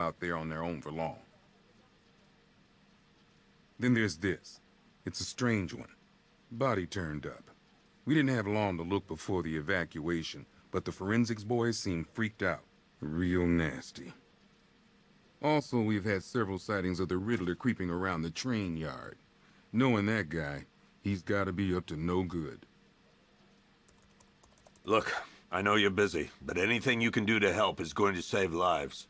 out there on their own for long. Then there's this. It's a strange one. Body turned up. We didn't have long to look before the evacuation, but the forensics boys seemed freaked out. Real nasty. Also, we've had several sightings of the Riddler creeping around the train yard. Knowing that guy, he's gotta be up to no good. Look, I know you're busy, but anything you can do to help is going to save lives.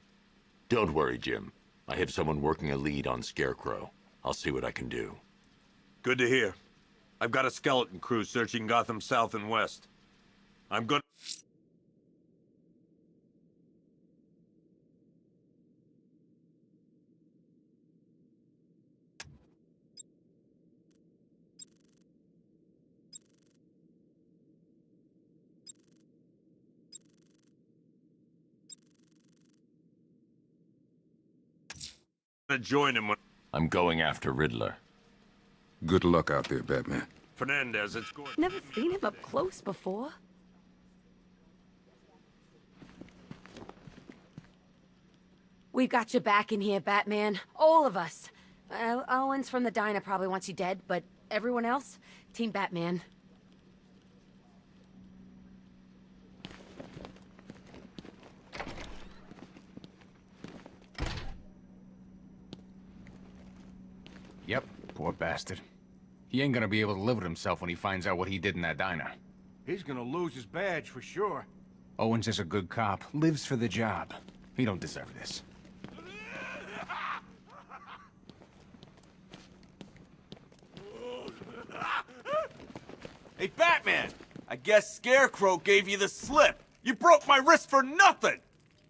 Don't worry, Jim. I have someone working a lead on Scarecrow. I'll see what I can do. Good to hear. I've got a skeleton crew searching Gotham South and West. I'm good. To join him when I'm going after Riddler. Good luck out there, Batman. Fernandez, it's going. Never seen him up close before. We've got your back in here, Batman. All of us. Owens from the diner probably wants you dead, but everyone else? Team Batman. Yep, poor bastard. He ain't gonna be able to live with himself when he finds out what he did in that diner. He's gonna lose his badge for sure. Owens is a good cop, lives for the job. He don't deserve this. Hey, Batman! I guess Scarecrow gave you the slip. You broke my wrist for nothing!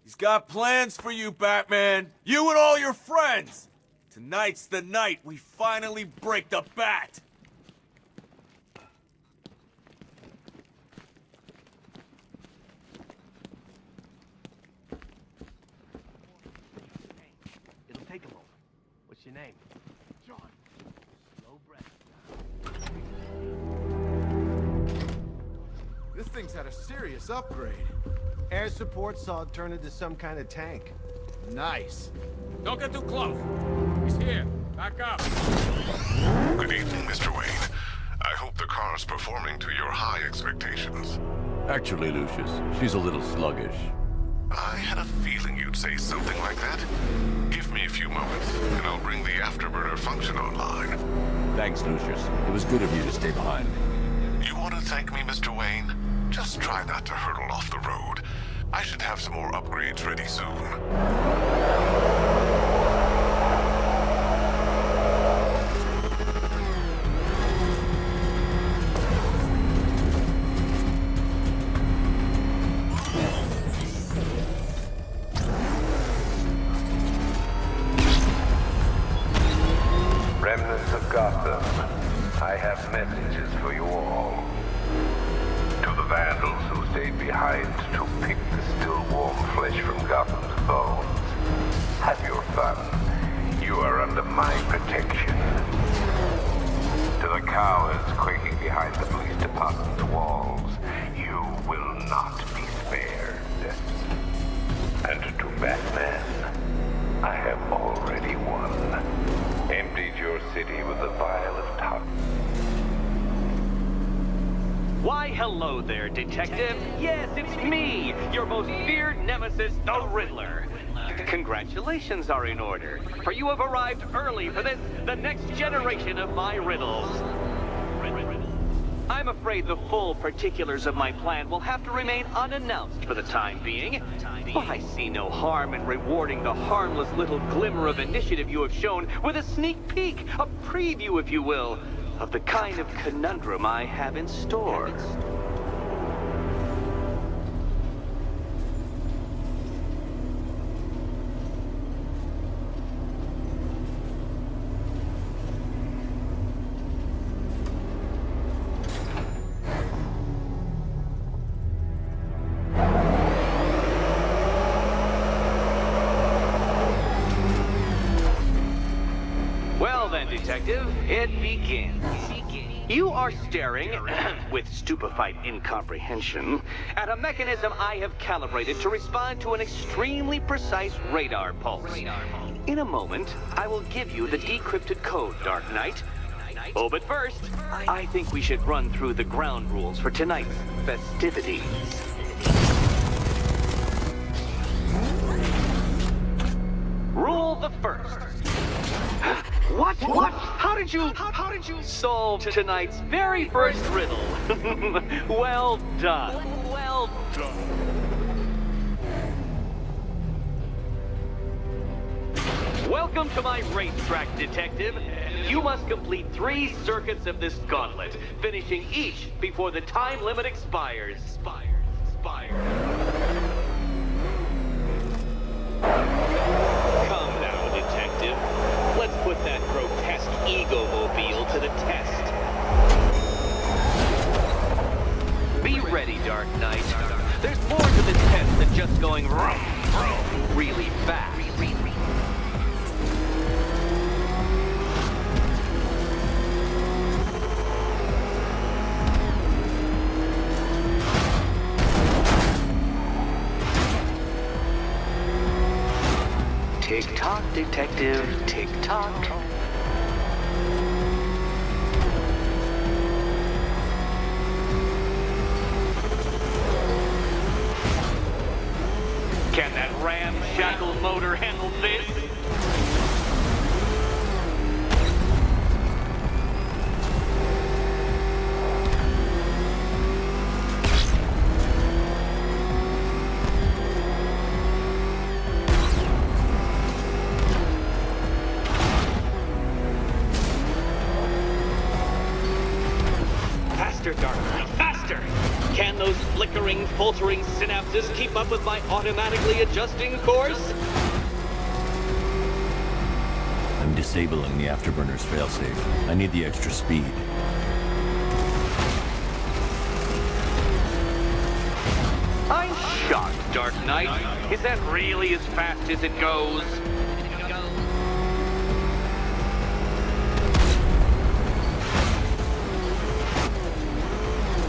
He's got plans for you, Batman. You and all your friends. Tonight's the night we finally break the bat. It'll take a moment. What's your name? John. Slow breath. This thing's had a serious upgrade. Air support saw it turn into some kind of tank. Nice. Don't get too close. He's here. Back up. Good evening, Mr. Wayne. I hope the car's performing to your high expectations. Actually, Lucius, she's a little sluggish. I had a feeling you'd say something like that. Give me a few moments, and I'll bring the afterburner function online. Thanks, Lucius. It was good of you to stay behind. You want to thank me, Mr. Wayne? Just try not to hurtle off the road. I should have some more upgrades ready soon. Remnants of Gotham, I have messages for you all. To the vandals who stayed behind to pick the still warm flesh from Gotham's bones, have your fun. You are under my protection. To the cowards quaking behind the police department's walls, you will not be spared. And to Batman, I have already won. Emptied your city with a vial of toxins. Why, hello there, Detective. Yes, it's me, your most feared nemesis, the Riddler. Congratulations are in order, for you have arrived early for this, the next generation of my riddles. I'm afraid the full particulars of my plan will have to remain unannounced for the time being, but I see no harm in rewarding the harmless little glimmer of initiative you have shown with a sneak peek, a preview, if you will, of the kind of conundrum I have in store. Well then, Detective, it begins. You are staring, with stupefied incomprehension, at a mechanism I have calibrated to respond to an extremely precise radar pulse. In a moment, I will give you the decrypted code, Dark Knight. Oh, but first, I think we should run through the ground rules for tonight's festivities. Rule the first. What? How did you solve tonight's very first riddle? Well done. Well done. Welcome to my racetrack, Detective. You must complete 3 circuits of this gauntlet, finishing each before the time limit expires. Come now, Detective. Let's put that grotesque ego-mobile to the test. Be ready, Dark Knight. There's more to this test than just going really fast. Tick-tock, Detective, tick-tock. Can that ramshackle motor handle this? Faster! Can those flickering, faltering synapses keep up with my automatically adjusting course? I'm disabling the afterburner's failsafe. I need the extra speed. I'm shocked, Dark Knight. Is that really as fast as it goes?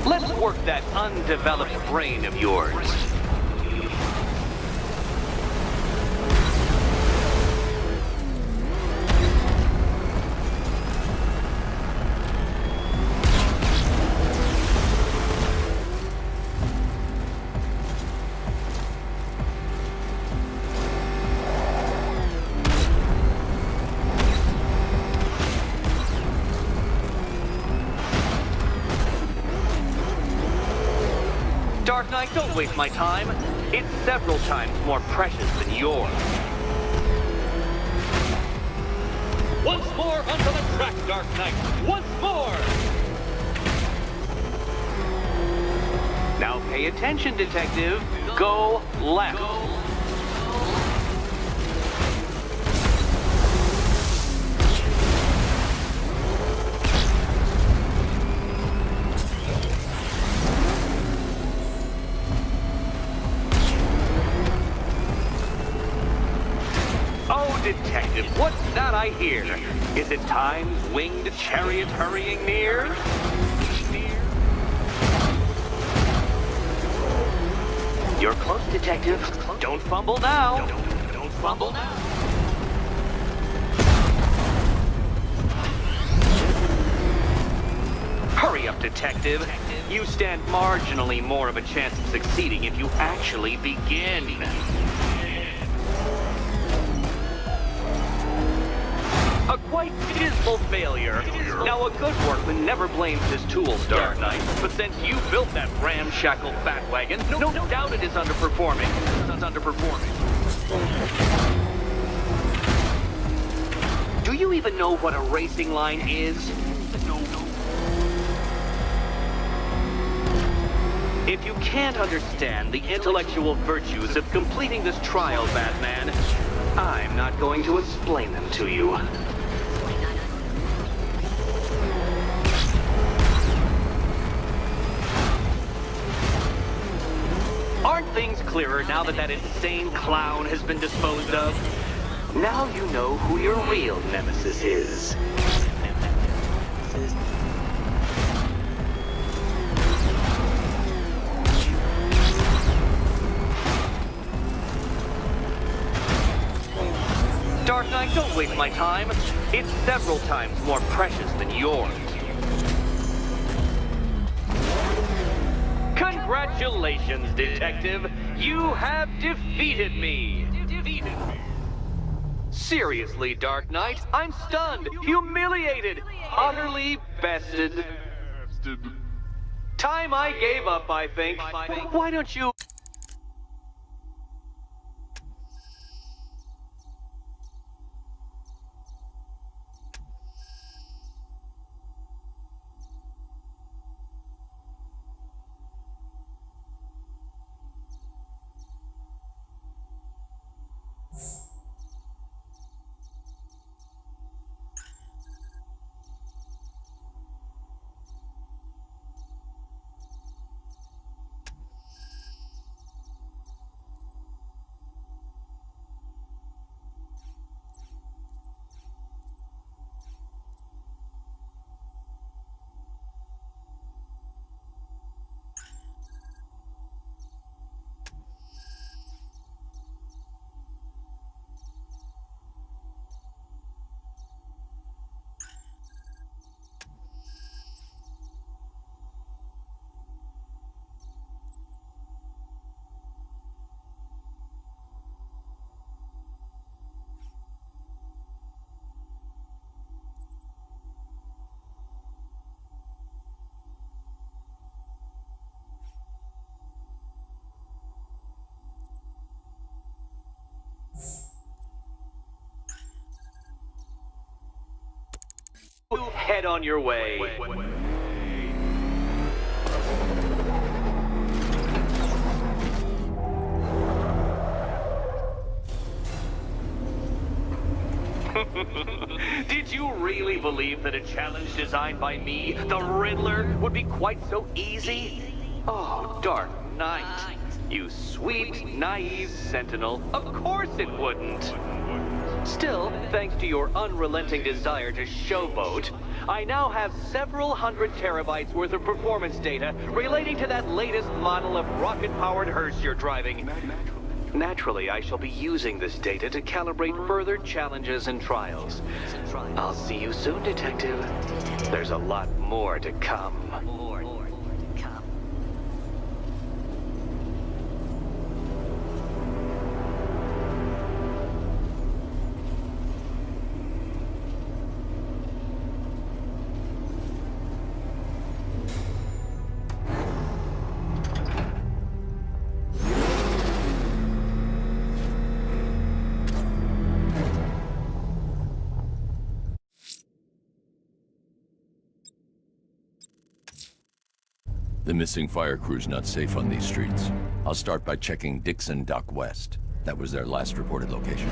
Let's work that undeveloped brain of yours. Dark Knight, don't waste my time. It's several times more precious than yours. Once more onto the track, Dark Knight. Once more! Now pay attention, Detective. Go left. Detective, what's that I hear? Is it time's winged chariot hurrying near? You're close, Detective. Don't fumble now. Don't fumble now. Hurry up, Detective. You stand marginally more of a chance of succeeding if you actually begin. A quite dismal failure. Now, a good workman never blames his tools, Dark Knight. But since you built that ramshackle batwagon, no doubt it is underperforming. It's underperforming. Do you even know what a racing line is? No. If you can't understand the intellectual virtues of completing this trial, Batman, I'm not going to explain them to you. Aren't things clearer now that that insane clown has been disposed of? Now you know who your real nemesis is. Dark Knight, don't waste my time. It's several times more precious than yours. Congratulations, Detective. You have defeated me. Seriously, Dark Knight, I'm stunned, humiliated, utterly bested. Time I gave up, I think. Why don't you... Head on your way. Did you really believe that a challenge designed by me, the Riddler, would be quite so easy? Oh, Dark Knight. You sweet, naive sentinel. Of course it wouldn't. Still, thanks to your unrelenting desire to showboat, I now have several hundred terabytes worth of performance data relating to that latest model of rocket-powered hearse you're driving. Naturally, I shall be using this data to calibrate further challenges and trials. I'll see you soon, Detective. There's a lot more to come. The missing fire crew's not safe on these streets. I'll start by checking Dixon Dock West. That was their last reported location.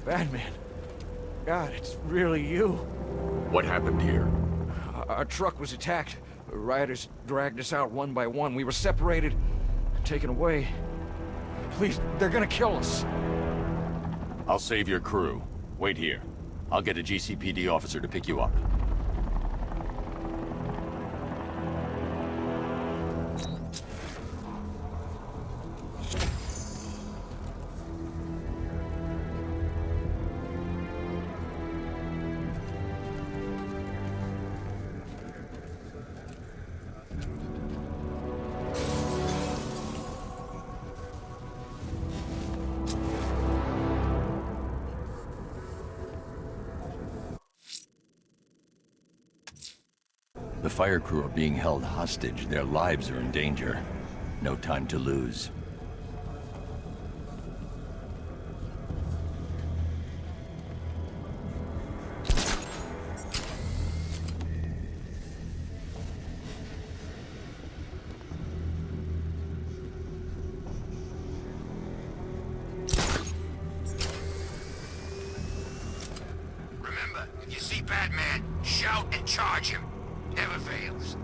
Batman. God, it's really you. What happened here? Our truck was attacked. Rioters dragged us out one by one. We were separated, taken away. Please, they're gonna kill us. I'll save your crew. Wait here. I'll get a GCPD officer to pick you up. The fire crew are being held hostage. Their lives are in danger. No time to lose. Remember, if you see Batman, shout and charge him. Never fails.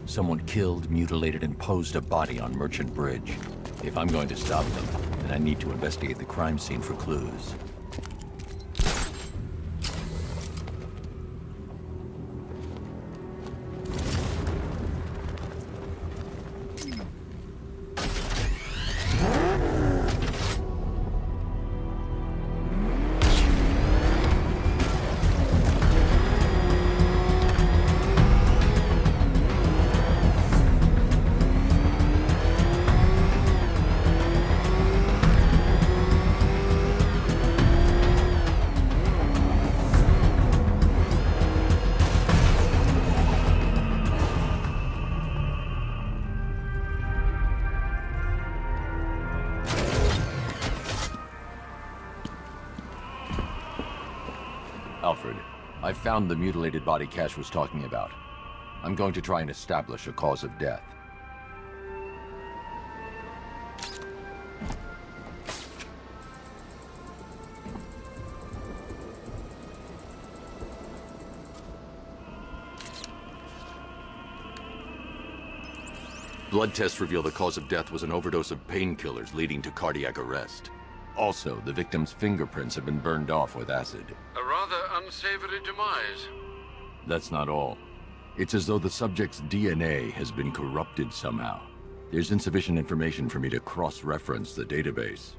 Someone killed, mutilated, and posed a body on Merchant Bridge. If I'm going to stop them, then I need to investigate the crime scene for clues. Alfred, I found the mutilated body Cash was talking about. I'm going to try and establish a cause of death. Blood tests reveal the cause of death was an overdose of painkillers leading to cardiac arrest. Also, the victim's fingerprints have been burned off with acid. A rather unsavory demise. That's not all. It's as though the subject's DNA has been corrupted somehow. There's insufficient information for me to cross-reference the database.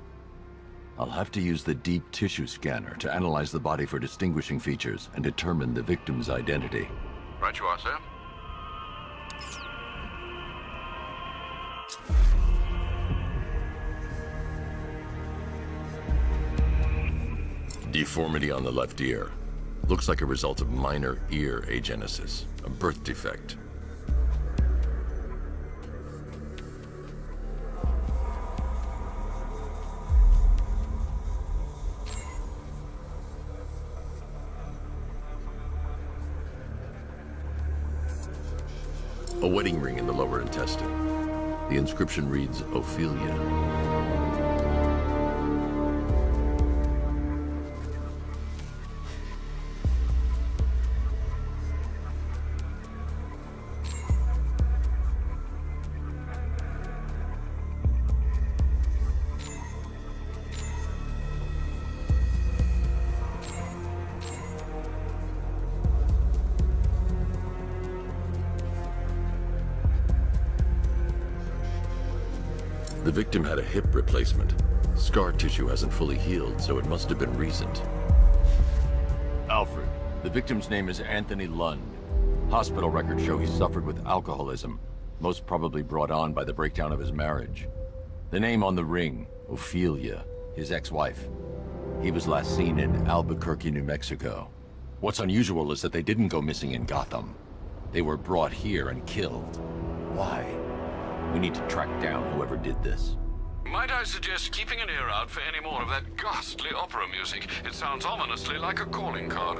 I'll have to use the deep tissue scanner to analyze the body for distinguishing features and determine the victim's identity. Right you are, sir. Deformity on the left ear. Looks like a result of minor ear agenesis, a birth defect. A wedding ring in the lower intestine. The inscription reads, Ophelia. The victim had a hip replacement. Scar tissue hasn't fully healed, so it must have been recent. Alfred, the victim's name is Anthony Lund. Hospital records show he suffered with alcoholism, most probably brought on by the breakdown of his marriage. The name on the ring, Ophelia, his ex-wife. He was last seen in Albuquerque, New Mexico. What's unusual is that they didn't go missing in Gotham. They were brought here and killed. Why? We need to track down whoever did this. Might I suggest keeping an ear out for any more of that ghastly opera music? It sounds ominously like a calling card.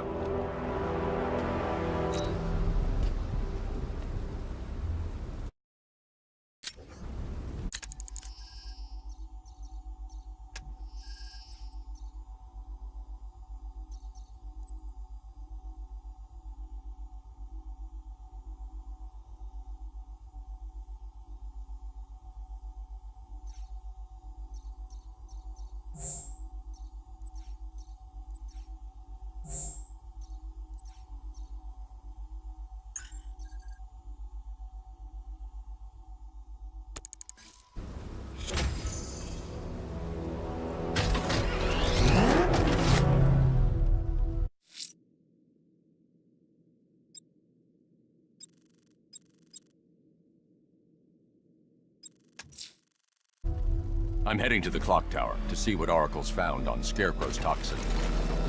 I'm heading to the clock tower to see what Oracle's found on Scarecrow's toxin.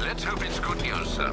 Let's hope it's good news, sir.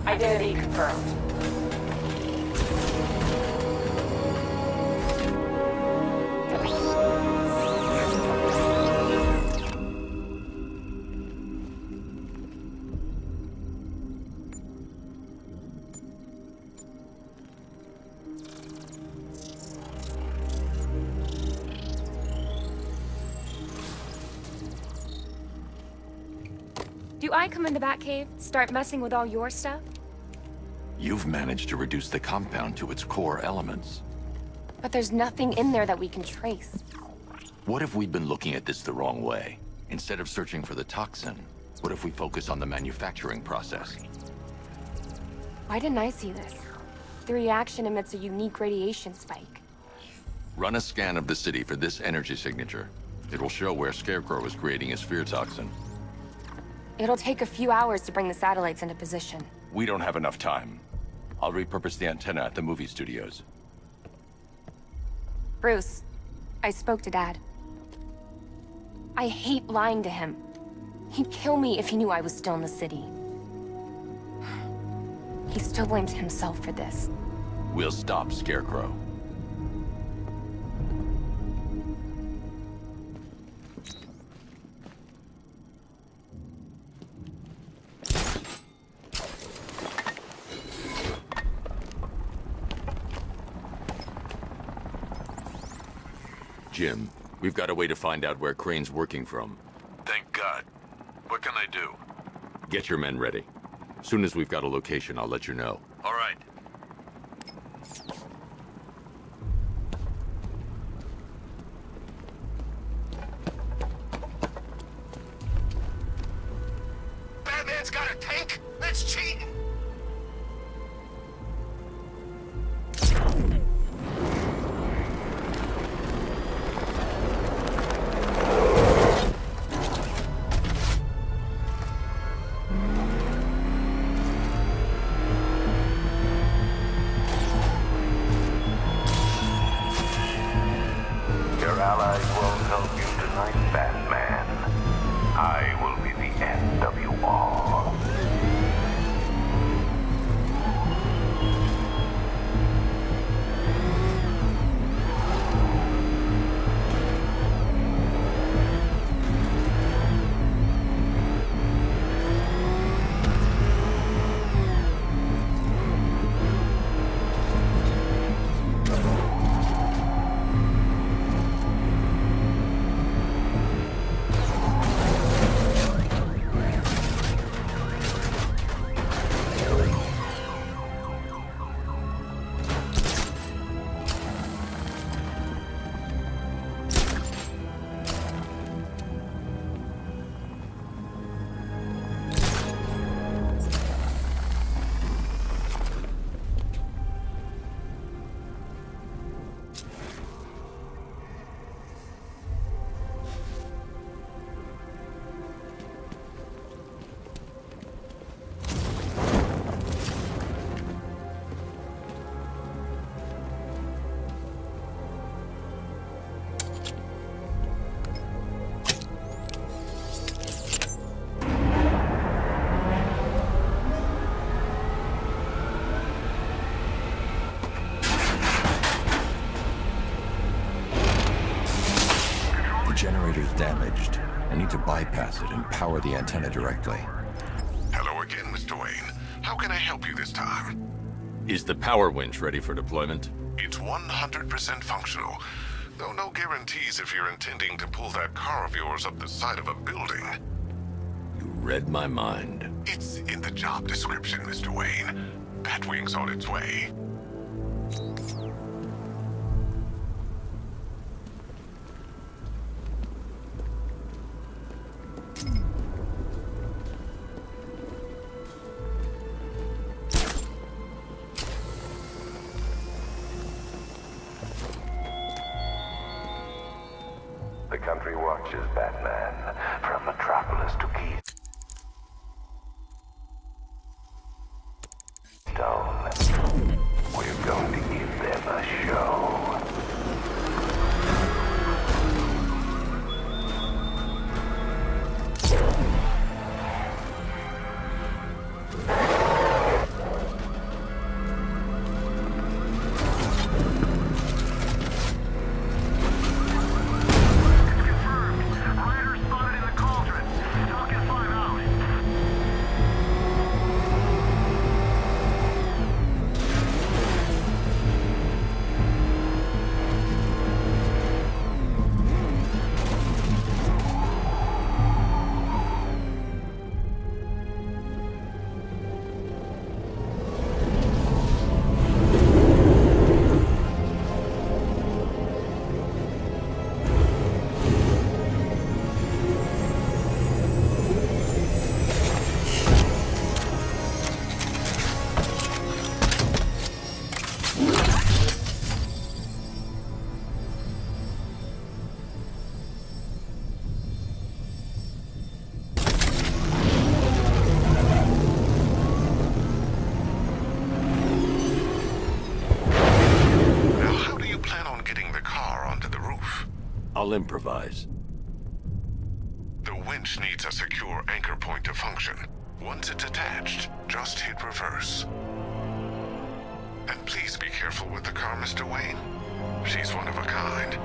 Identity confirmed. Do I come into Batcave, start messing with all your stuff? You've managed to reduce the compound to its core elements. But there's nothing in there that we can trace. What if we'd been looking at this the wrong way? Instead of searching for the toxin, what if we focus on the manufacturing process? Why didn't I see this? The reaction emits a unique radiation spike. Run a scan of the city for this energy signature. It will show where Scarecrow is creating his fear toxin. It'll take a few hours to bring the satellites into position. We don't have enough time. I'll repurpose the antenna at the movie studios. Bruce, I spoke to Dad. I hate lying to him. He'd kill me if he knew I was still in the city. He still blames himself for this. We'll stop Scarecrow. Jim, we've got a way to find out where Crane's working from. Thank God. What can I do? Get your men ready. Soon as we've got a location, I'll let you know. All right. Batman's got a tank? That's cheating! Your allies won't help you tonight, Batman. I will be the end of you all. Generator's damaged. I need to bypass it and power the antenna directly. Hello again, Mr. Wayne. How can I help you this time? Is the power winch ready for deployment? It's 100% functional, though no guarantees if you're intending to pull that car of yours up the side of a building. You read my mind. It's in the job description, Mr. Wayne. Batwing's on its way. The country watches, Batman, from Metropolis to Keystone. We're going to give them a show. I'll improvise. The winch needs a secure anchor point to function. Once it's attached, just hit reverse. And please be careful with the car, Mr. Wayne. She's one of a kind.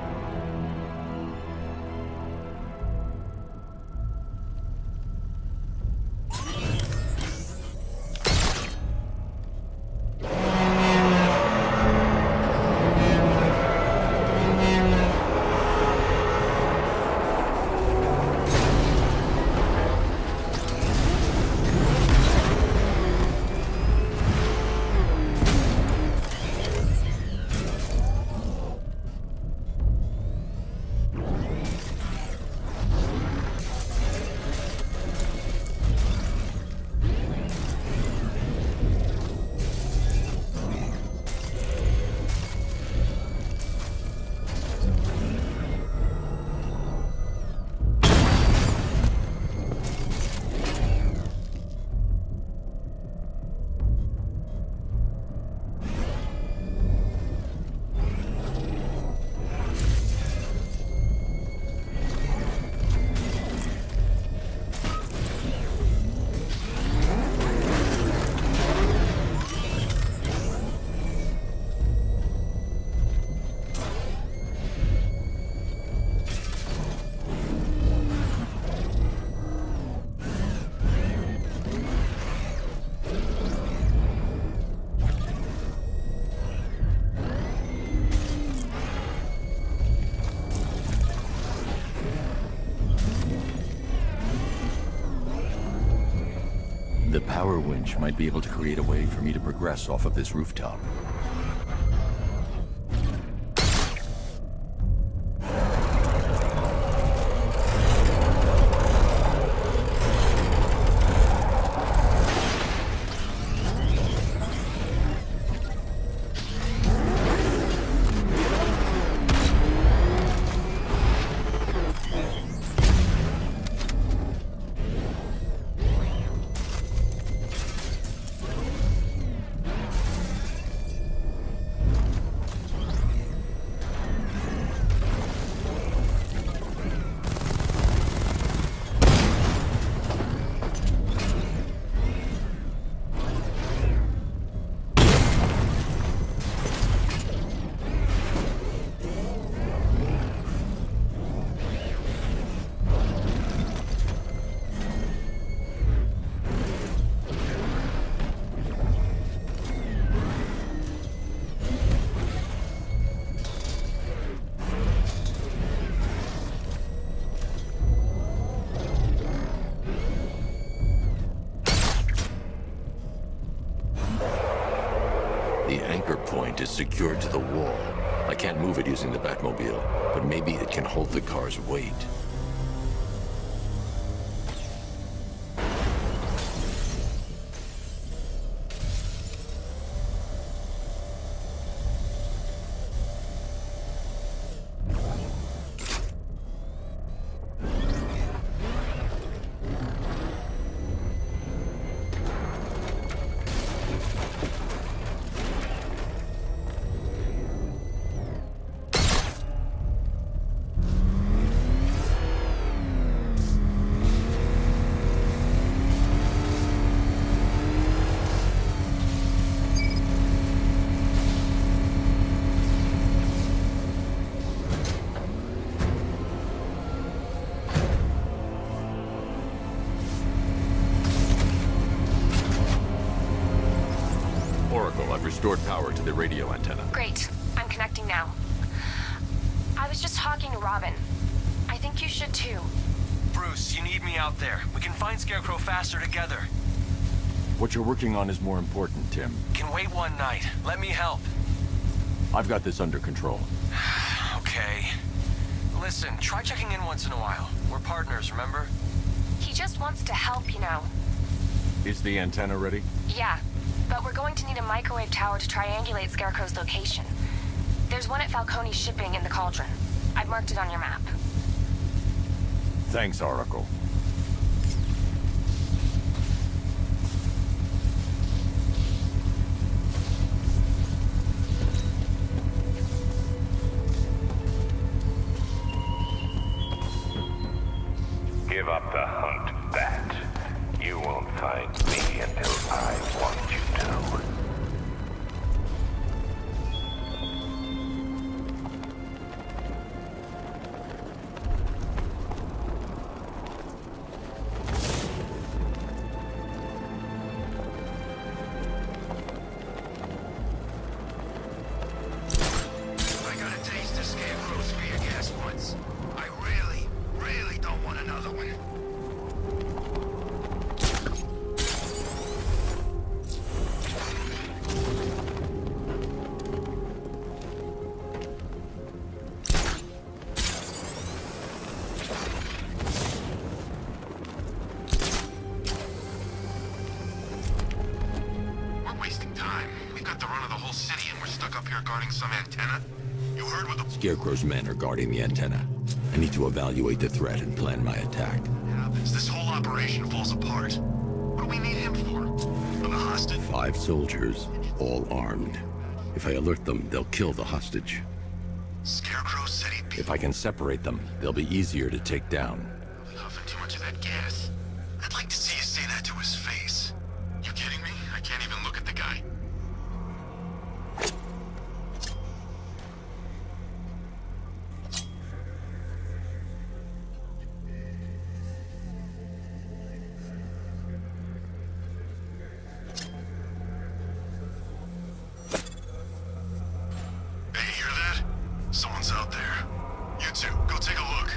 The power winch might be able to create a way for me to progress off of this rooftop. The anchor point is secured to the wall. I can't move it using the Batmobile, but maybe it can hold the car's weight. I've restored power to the radio antenna. Great. I'm connecting now. I was just talking to Robin. I think you should too. Bruce, you need me out there. We can find Scarecrow faster together. What you're working on is more important, Tim. Can wait one night. Let me help. I've got this under control. Okay. Listen, try checking in once in a while. We're partners, remember? He just wants to help, you know. Is the antenna ready? Yeah, but we're going to need a microwave tower to triangulate Scarecrow's location. There's one at Falcone's shipping in the Cauldron. I've marked it on your map. Thanks, Oracle. Give up the hunt, Bat. You won't find me until I want you to. I got a taste of Scarecrow's fear gas once. I really, really don't want another one. We're wasting time. We've got the run of the whole city and we're stuck up here guarding some antenna. You heard what the Scarecrow's men are guarding the antenna. I need to evaluate the threat and plan my attack. happens. This whole operation falls apart. What do we need him for? Of a hostage? 5 soldiers, all armed. If I alert them, they'll kill the hostage. Scarecrow said he'd be If I can separate them, they'll be easier to take down. huffing too much of that gas. I'd like to see you say that to his face. You kidding me? I can't even look at the guy. Hey, you hear that? Someone's out there. You two, go take a look.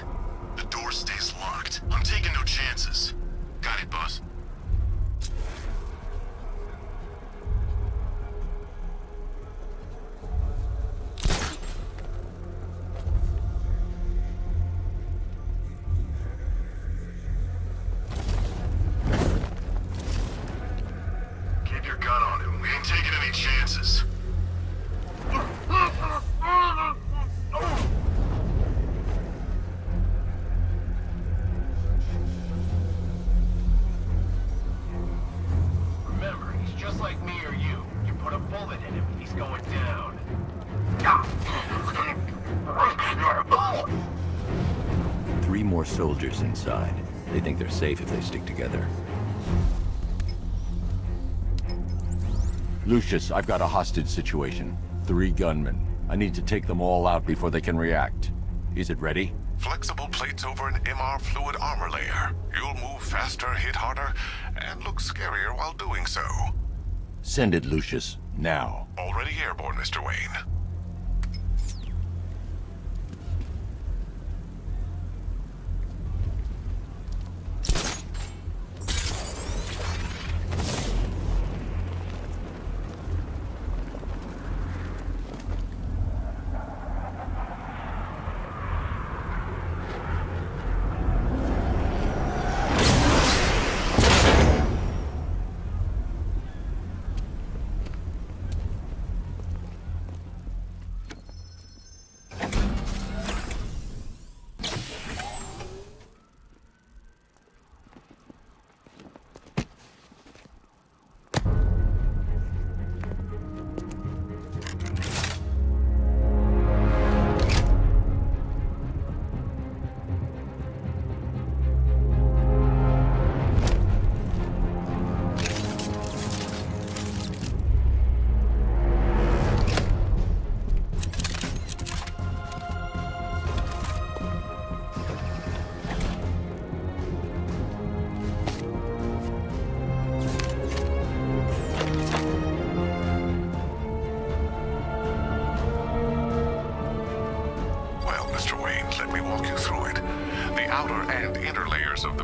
The door stays locked. I'm taking no chances. Got it, boss. soldiers inside. They think they're safe if they stick together. Lucius, I've got a hostage situation. 3 gunmen. I need to take them all out before they can react. Is it ready? Flexible plates over an MR fluid armor layer. You'll move faster, hit harder, and look scarier while doing so. Send it, Lucius. Now. Already airborne, Mr. Wayne.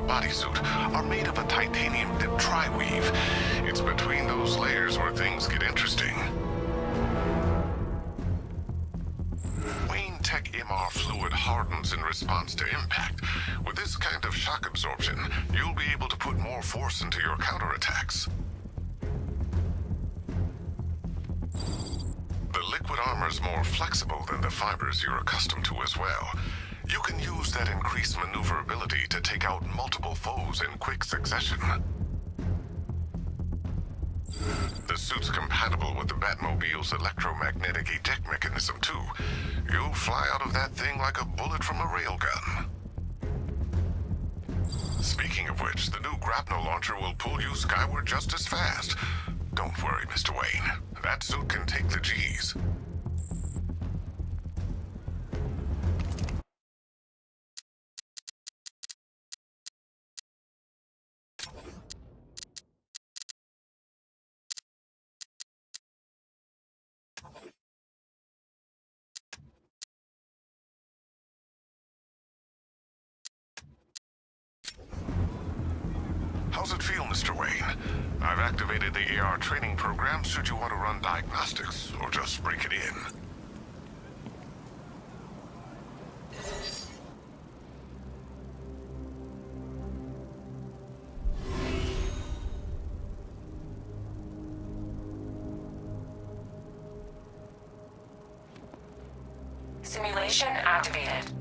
Bodysuit are made of a titanium dip tri-weave. It's between those layers where things get interesting. Wayne Tech MR fluid hardens in response to impact. With this kind of shock absorption, you'll be able to put more force into your counterattacks. The liquid armor's more flexible than the fibers you're accustomed to as well. You can use that increased maneuverability to take out multiple foes in quick succession. The suit's compatible with the Batmobile's electromagnetic eject mechanism, too. You'll fly out of that thing like a bullet from a railgun. Speaking of which, the new grapnel launcher will pull you skyward just as fast. Don't worry, Mr. Wayne. That suit can take the G's. How's it feel, Mr. Wayne? I've activated the AR training program should you want to run diagnostics, or just break it in. Simulation activated.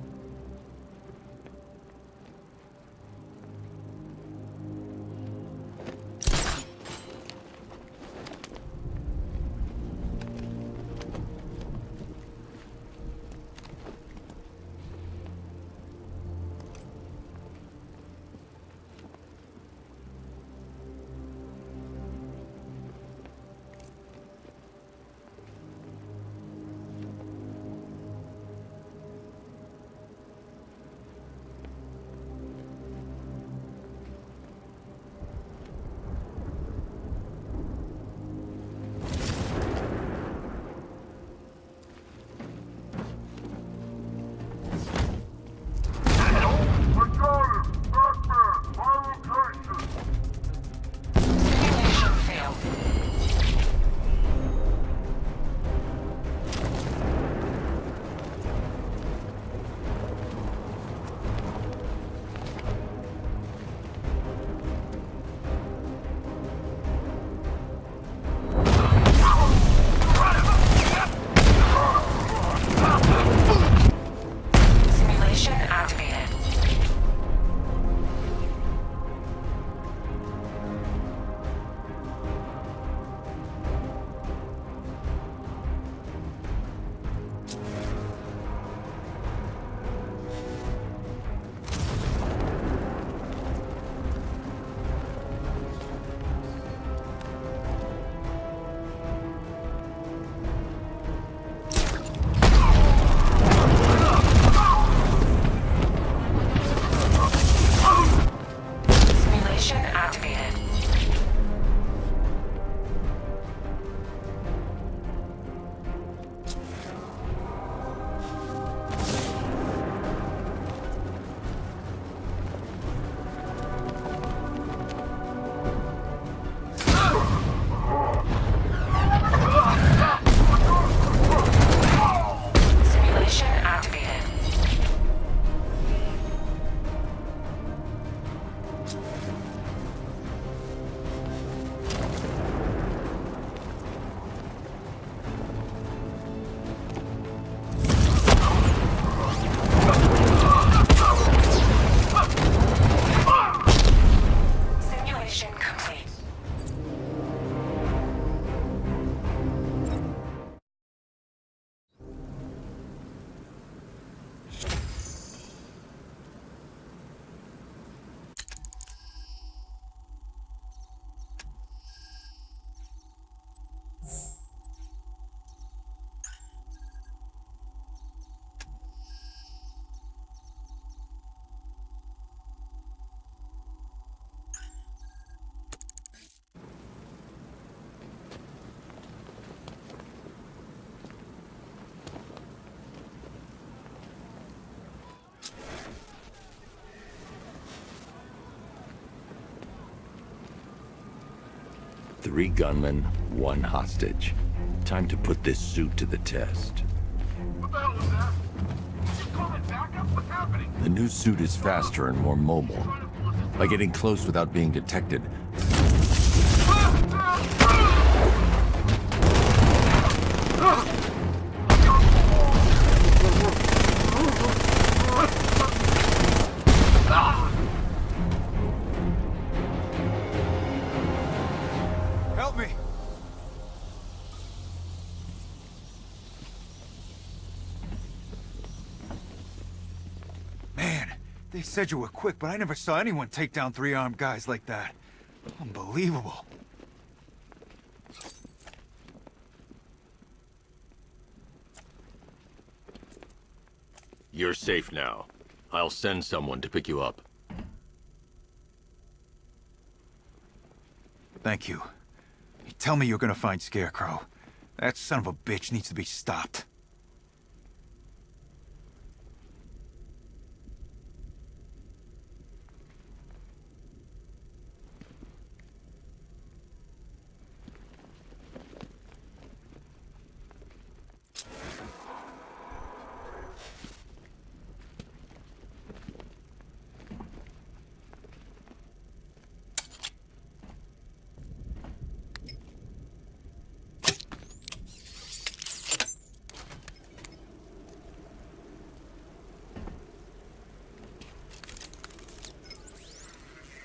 3 gunmen, 1 hostage. Time to put this suit to the test. What the hell was that? Is he calling backup? What's happening? The new suit is faster and more mobile. By getting close without being detected, Help me! Man, they said you were quick, but I never saw anyone take down 3 armed guys like that. Unbelievable. you're safe now. I'll send someone to pick you up. Thank you. Tell me you're gonna find Scarecrow. That son of a bitch needs to be stopped.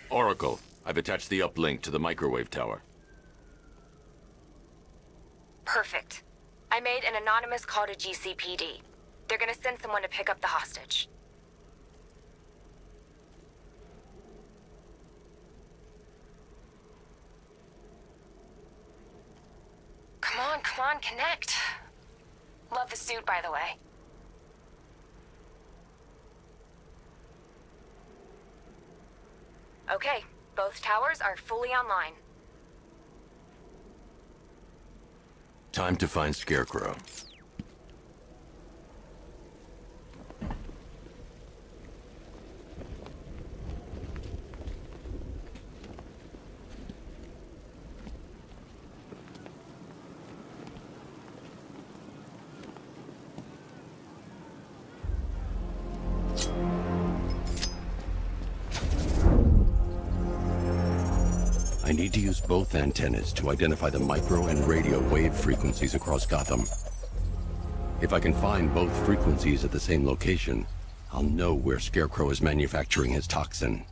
Oracle, I've attached the uplink to the microwave tower. Perfect. I made an anonymous call to GCPD. They're gonna send someone to pick up the hostage. Come on, connect. Love the suit, by the way. Okay, both towers are fully online. Time to find Scarecrow. I need to use both antennas to identify the micro and radio wave frequencies across Gotham. If I can find both frequencies at the same location, I'll know where Scarecrow is manufacturing his toxin.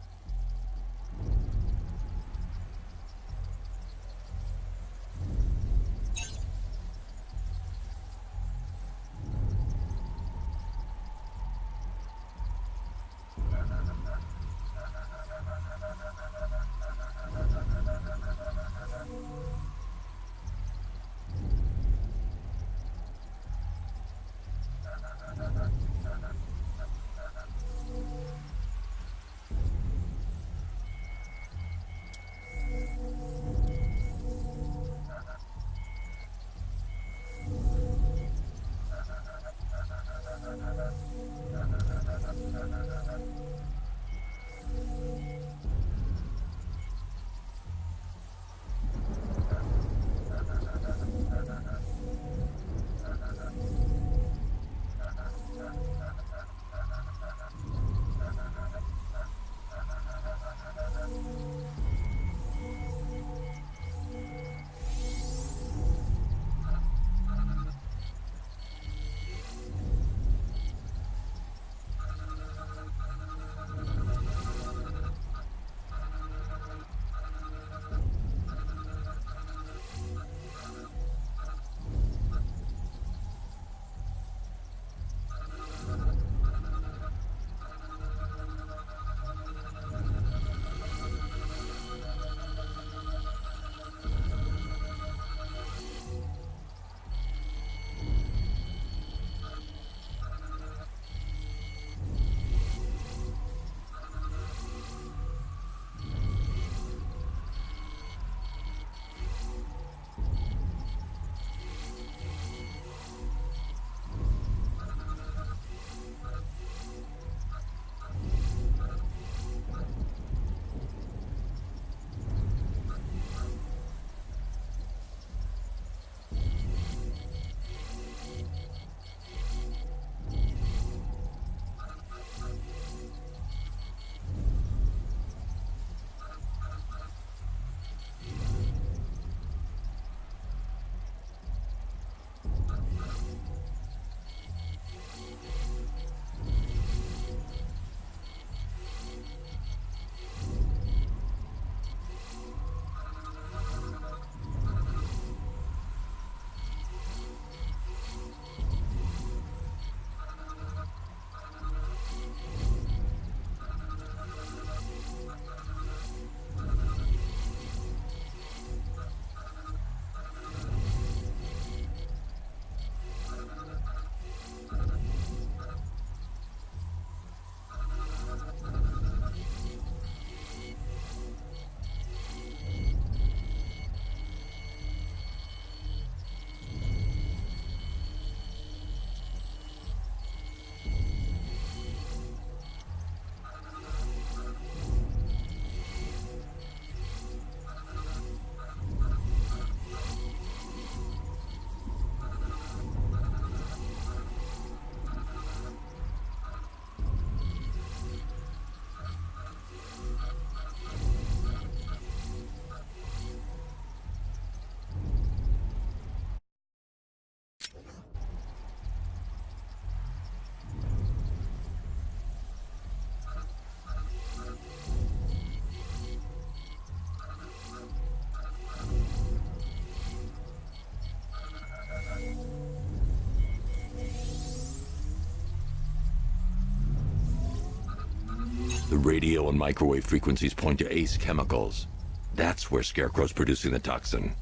The radio and microwave frequencies point to Ace Chemicals. That's where Scarecrow's producing the toxin.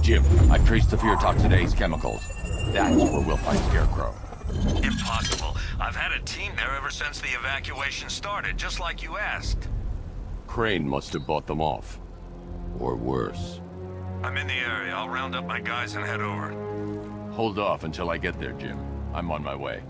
Jim, I've traced the fear toxin to Ace Chemicals. That's where we'll find Scarecrow. Impossible. I've had a team there ever since the evacuation started, just like you asked. Crane must have bought them off. Or worse. I'm in the area. I'll round up my guys and head over. Hold off until I get there, Jim. I'm on my way.